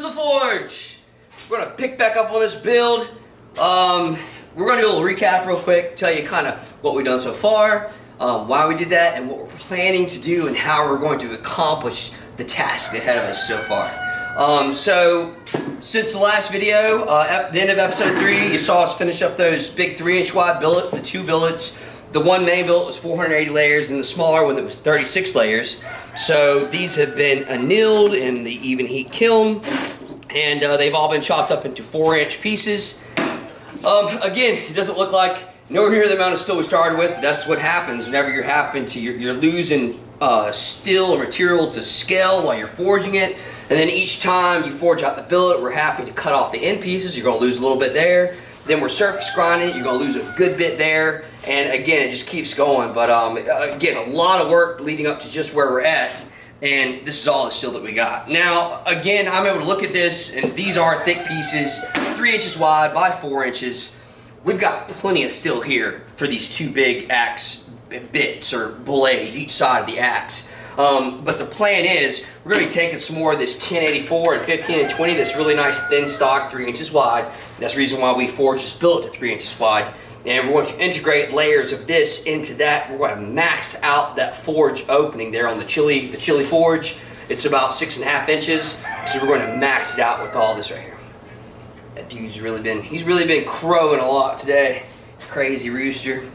to the forge. We're gonna pick back up on this build. We're gonna do a little recap real quick, tell you kind of what we've done so far, why we did that, and what we're planning to do, and how we're going to accomplish the task ahead of us so far. So since the last video, at the end of episode 3, you saw us finish up those big 3-inch wide billets, the 2 billets. The one main billet was 480 layers, and the smaller one that was 36 layers. So these have been annealed in the even heat kiln, and they've all been chopped up into 4-inch pieces. Again, it doesn't look like nowhere near the amount of steel we started with. That's what happens whenever you're losing steel or material to scale while you're forging it. And then each time you forge out the billet, we're having to cut off the end pieces. You're going to lose a little bit there. Then we're surface grinding it. You're going to lose a good bit there. And again, it just keeps going. But again, a lot of work leading up to just where we're at. And this is all the steel that we got. Now, again, I'm able to look at this, and these are thick pieces, 3 inches wide by 4 inches. We've got plenty of steel here for these 2 big axe bits or blades, each side of the axe. But the plan is, we're going to be taking some more of this 1084 and 15 and 20, this really nice thin stock, 3 inches wide. That's the reason why we forged this billet to 3 inches wide. And we're going to integrate layers of this into that. We're going to max out that forge opening there on the chili forge. It's about 6.5 inches. So we're going to max it out with all this right here. That dude's he's really been crowing a lot today. Crazy rooster.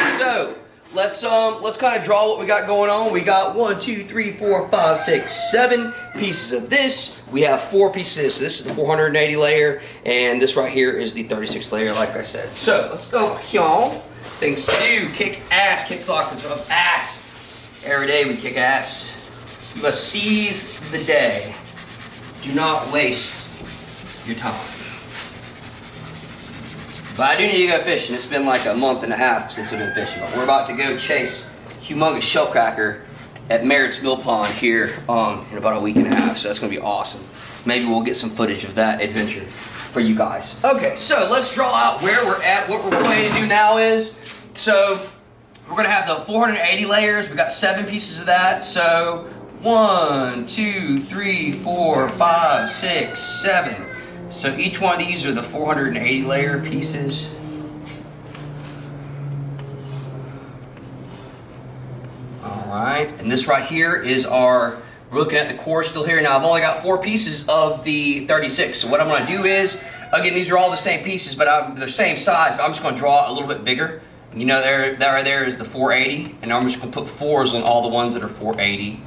So let's kind of draw what we got going on. We got 1, 2, 3, 4, 5, 6, 7 pieces of this. We have 4 pieces of this. So this is the 480 layer, and this right here is the 36 layer, like I said. So let's go, y'all. Things to do: kick ass, kick sockets of ass. Every day we kick ass. You must seize the day. Do not waste your time. But I do need to go fishing. It's been like a month and a half since I've been fishing. But we're about to go chase humongous shellcracker at Merritt's Mill Pond here in about a week and a half. So that's going to be awesome. Maybe we'll get some footage of that adventure for you guys. Okay, so let's draw out where we're at. What we're planning to do now is, so we're going to have the 480 layers. We got 7 pieces of that. So 1, 2, 3, 4, 5, 6, 7. So each one of these are the 480 layer pieces. Alright, and this right here is we're looking at the core still here. Now I've only got 4 pieces of the 36. So what I'm going to do is, again, these are all the same pieces, but they're the same size, but I'm just going to draw it a little bit bigger. You know, that right there is the 480, and I'm just going to put 4s on all the ones that are 480.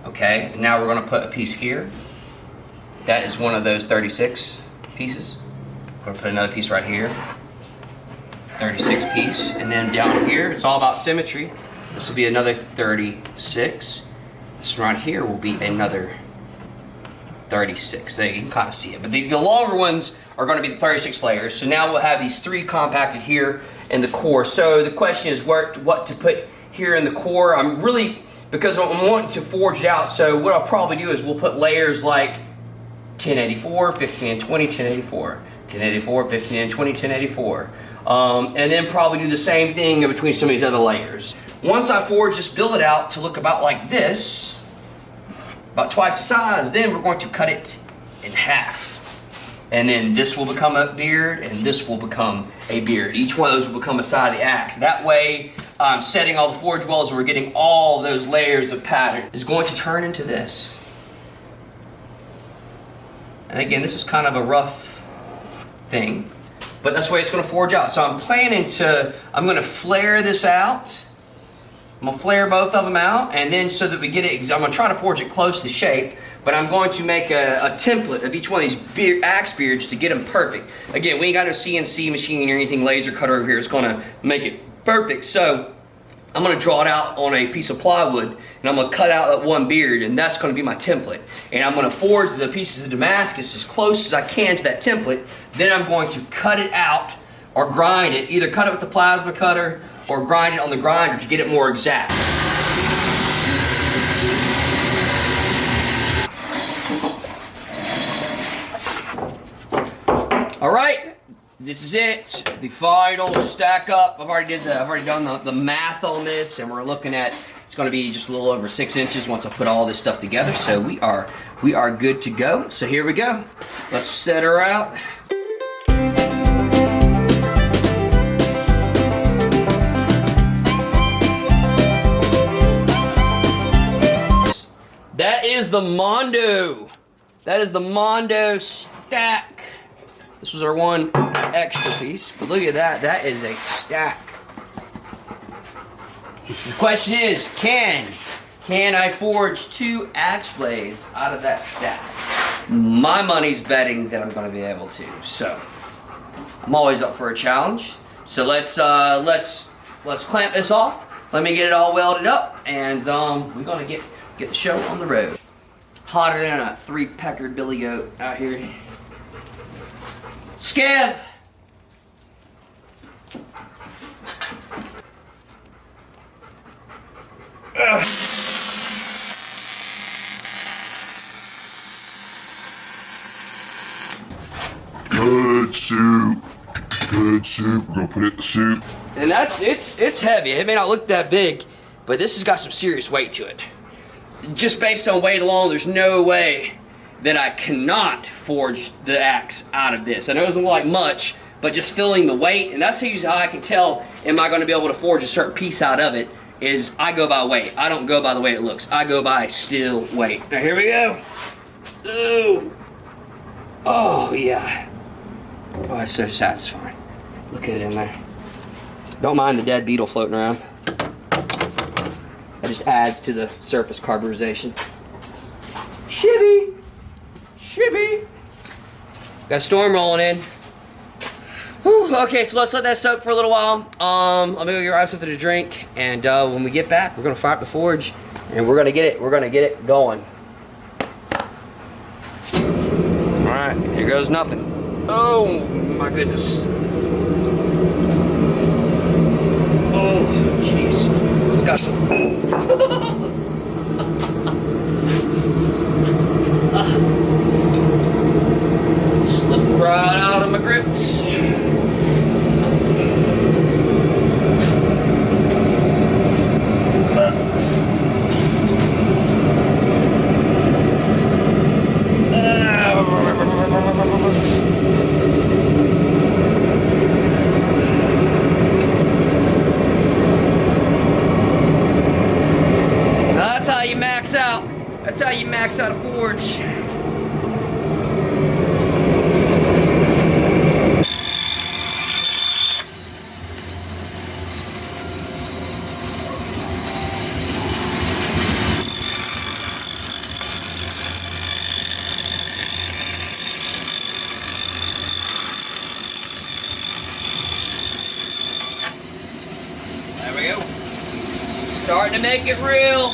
Okay, and now we're going to put a piece here. That is one of those 36 pieces. We're going to put another piece right here. 36 piece. And then down here, it's all about symmetry. This will be another 36. This right here will be another 36. There, you can kind of see it. But the longer ones are going to be the 36 layers. So now we'll have these 3 compacted here in the core. So the question is what to put here in the core. Because I'm wanting to forge it out, so what I'll probably do is we'll put layers like 1084, 15 and 20, 1084, 1084, 15 and 20, 1084. And then probably do the same thing in between some of these other layers. Once I forge this billet out to look about like this, about twice the size, then we're going to cut it in half. And then this will become a beard, and this will become a beard. Each one of those will become a side of the axe. That way, I'm setting all the forge welds, and we're getting all those layers of pattern. Is going to turn into this. And again, this is kind of a rough thing, but that's the way it's going to forge out. So I'm going to flare this out. I'm going to flare both of them out, and then so that we get it, I'm going to try to forge it close to shape, but I'm going to make a template of each one of these axe beards to get them perfect. Again, we ain't got no CNC machine or anything laser cutter over here. It's going to make it perfect. So I'm going to draw it out on a piece of plywood, and I'm going to cut out that one beard, and that's going to be my template. And I'm going to forge the pieces of Damascus as close as I can to that template. Then I'm going to cut it out or grind it, either cut it with the plasma cutter or grind it on the grinder to get it more exact. All right, this is it. The final stack up. I've already done the math on this, and we're looking at it's going to be just a little over 6 inches once I put all this stuff together. So we are good to go. So here we go. Let's set her out. That is the Mondo. That is the Mondo stack. This was our one extra piece, but look at that. That is a stack. The question is, can I forge 2 axe blades out of that stack? My money's betting that I'm going to be able to. So I'm always up for a challenge. So let's clamp this off. Let me get it all welded up, and we're going to get the show on the road. Hotter than a 3-peckered billy goat out here. Scav! Good soup. Good soup. We're gonna put it in the soup. And it's heavy. It may not look that big, but this has got some serious weight to it. Just based on weight alone, there's no way that I cannot forge the axe out of this. I know it doesn't look like much, but just feeling the weight, and that's usually how I can tell, am I going to be able to forge a certain piece out of it, is I go by weight. I don't go by the way it looks. I go by still weight. Now here we go. Ooh. Oh, yeah. Oh, that's so satisfying. Look at it in there. Don't mind the dead beetle floating around. That just adds to the surface carburization. Shibby! Shibby! Got a storm rolling in. Whew, okay, so let's let that soak for a little while. Let me go grab something to drink, and when we get back, we're gonna fire up the forge, and we're gonna get it going. All right, here goes nothing. Oh my goodness. Oh, jeez. It's got some. Slipped right out of my grips. That's how you max out a forge. There we go. Starting to make it real.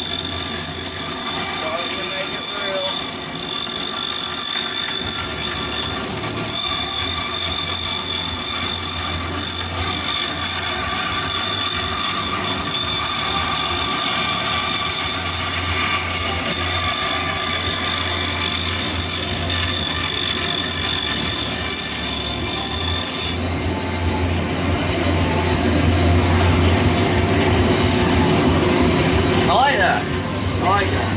I like that. I like that.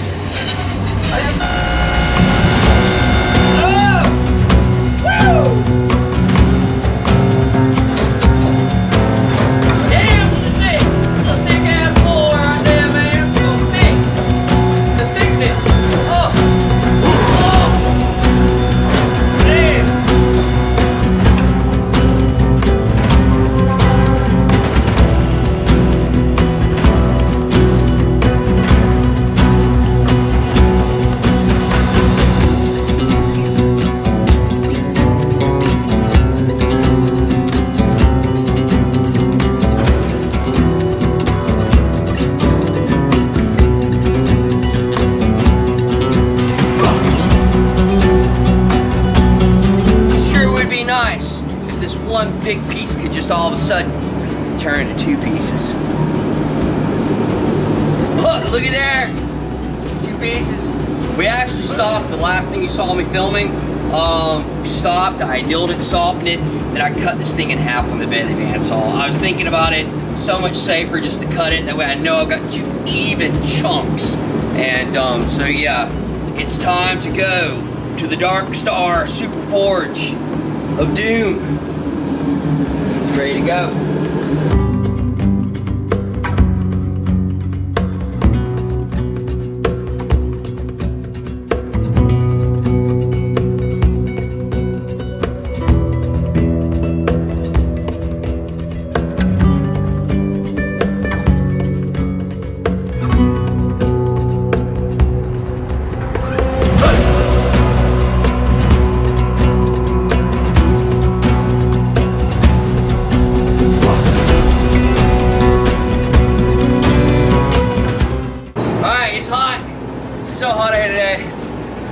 One big piece could just all of a sudden turn into 2 pieces. Look at there! 2 pieces. We actually stopped, the last thing you saw me filming, stopped, I annealed it, softened it, then I cut this thing in half on the Bailey bandsaw. I was thinking about it, so much safer just to cut it, that way I know I've got 2 even chunks. And so yeah, it's time to go to the Dark Star Super Forge of Doom. It's ready to go.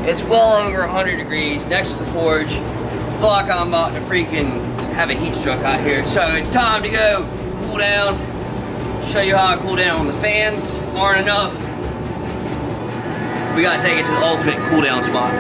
It's well over 100 degrees next to the forge. I feel like I'm about to freaking have a heat stroke out here. So it's time to go cool down. Show you how I cool down when the fans aren't enough. We gotta take it to the ultimate cool down spot.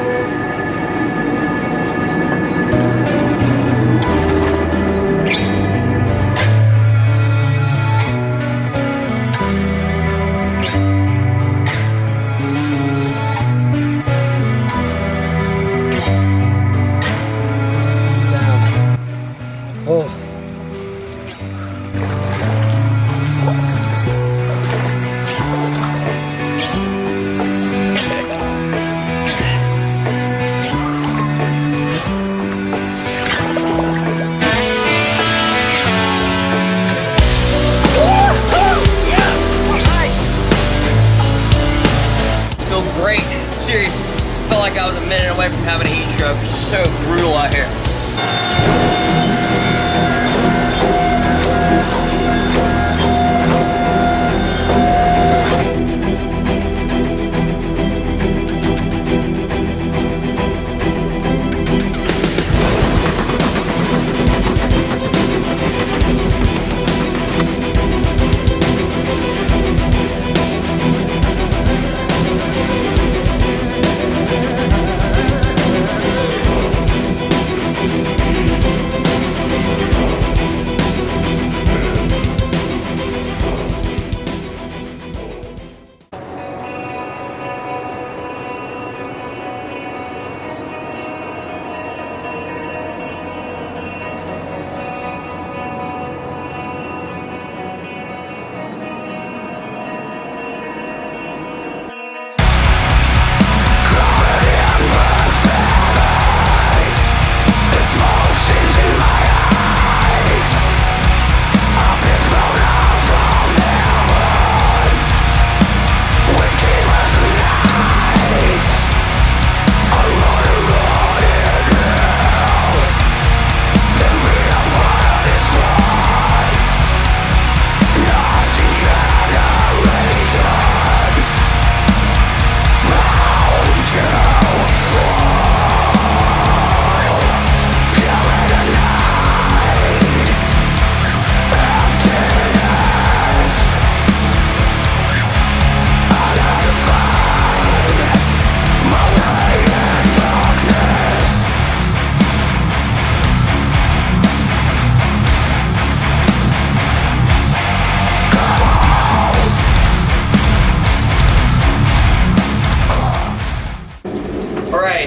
Serious, felt like I was a minute away from having a heat stroke. It's so brutal out here.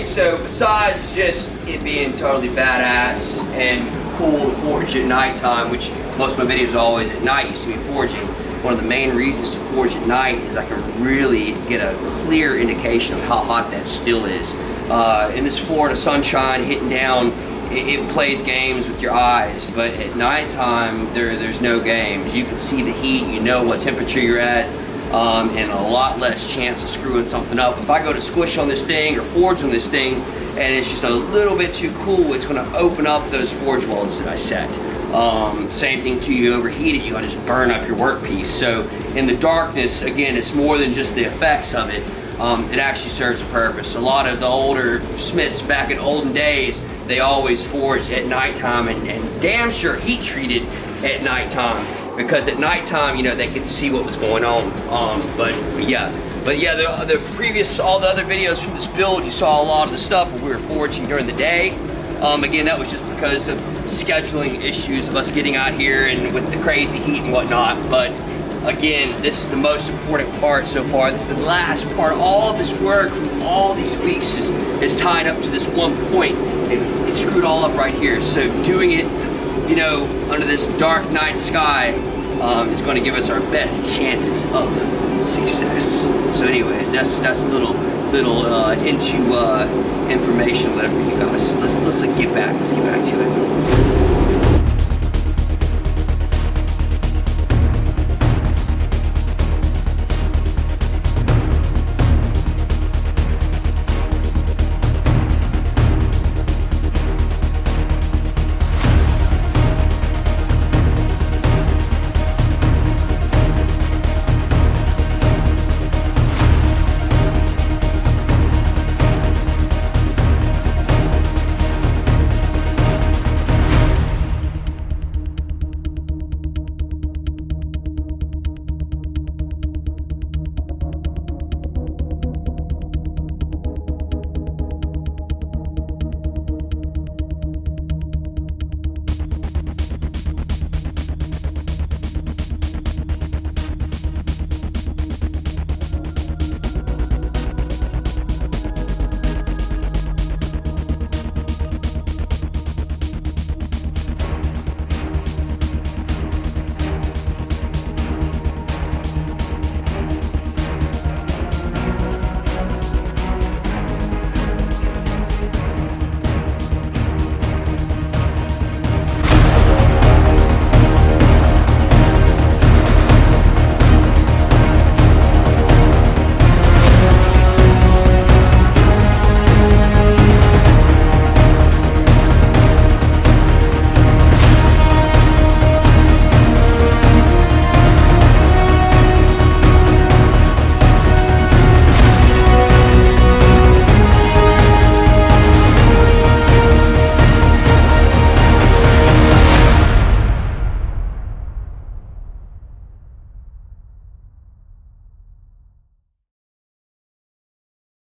So besides just it being totally badass and cool to forge at nighttime, which most of my videos are always at night, you see me forging, one of the main reasons to forge at night is I can really get a clear indication of how hot that still is. In this Florida sunshine hitting down, it plays games with your eyes, but at nighttime there's no games. You can see the heat, you know what temperature you're at, and a lot less chance of screwing something up. If I go to squish on this thing or forge on this thing and it's just a little bit too cool, it's going to open up those forge welds that I set. Same thing too, you overheat it, you're going to just burn up your workpiece. So in the darkness, again, it's more than just the effects of it. It actually serves a purpose. A lot of the older smiths back in olden days, they always forged at nighttime and damn sure heat treated at nighttime, because at nighttime, you know, they could see what was going on. But yeah, But yeah, the previous, all the other videos from this build, you saw a lot of the stuff we were forging during the day. Again, that was just because of scheduling issues of us getting out here and with the crazy heat and whatnot. But again, this is the most important part so far. This is the last part. All of this work from all these weeks is tied up to this one point, and it's screwed all up right here. So doing it, you know, under this dark night sky is going to give us our best chances of success. So anyways, that's a little into information left for you guys. So let's get back to it.